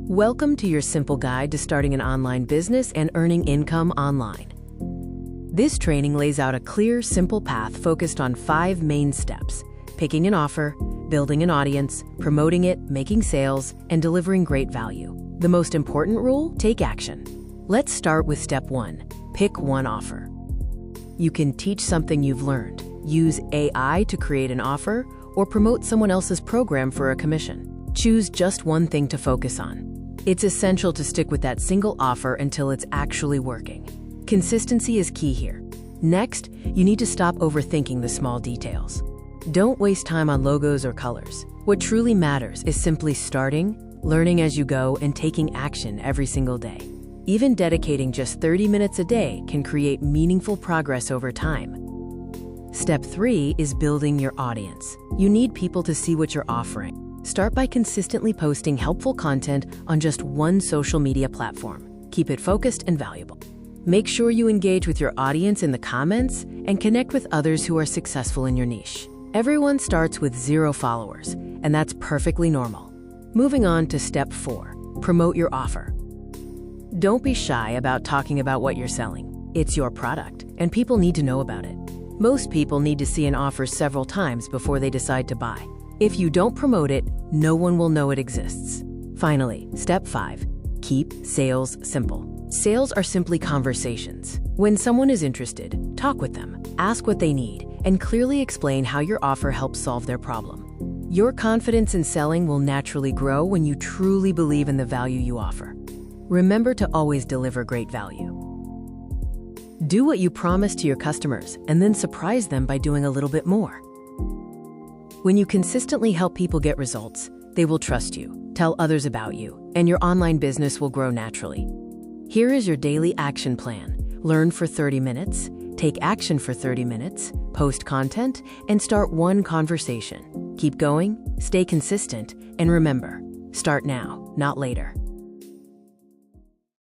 Welcome to your simple guide to starting an online business and earning income online. This training lays out a clear, simple path focused on 5 main steps: picking an offer, building an audience, promoting it, making sales, and delivering great value. The most important rule: take action. Let's start with step 1. Pick one offer. You can teach something you've learned, use AI to create an offer, or promote someone else's program for a commission. Choose just one thing to focus on. It's essential to stick with that single offer until it's actually working. Consistency is key here. Next, you need to stop overthinking the small details. Don't waste time on logos or colors. What truly matters is simply starting, learning as you go, and taking action every single day. Even dedicating just 30 minutes a day can create meaningful progress over time. Step 3 is building your audience. You need people to see what you're offering. Start by consistently posting helpful content on just one social media platform. Keep it focused and valuable. Make sure you engage with your audience in the comments and connect with others who are successful in your niche. Everyone starts with 0 followers, and that's perfectly normal. Moving on to step 4, promote your offer. Don't be shy about talking about what you're selling. It's your product, and people need to know about it. Most people need to see an offer several times before they decide to buy. If you don't promote it, no one will know it exists. Finally, step 5, keep sales simple. Sales are simply conversations. When someone is interested, talk with them, ask what they need, and clearly explain how your offer helps solve their problem. Your confidence in selling will naturally grow when you truly believe in the value you offer. Remember to always deliver great value. Do what you promise to your customers and then surprise them by doing a little bit more. When you consistently help people get results, they will trust you, tell others about you, and your online business will grow naturally. Here is your daily action plan. Learn for 30 minutes, take action for 30 minutes, post content, and start one conversation. Keep going, stay consistent, and remember, start now, not later.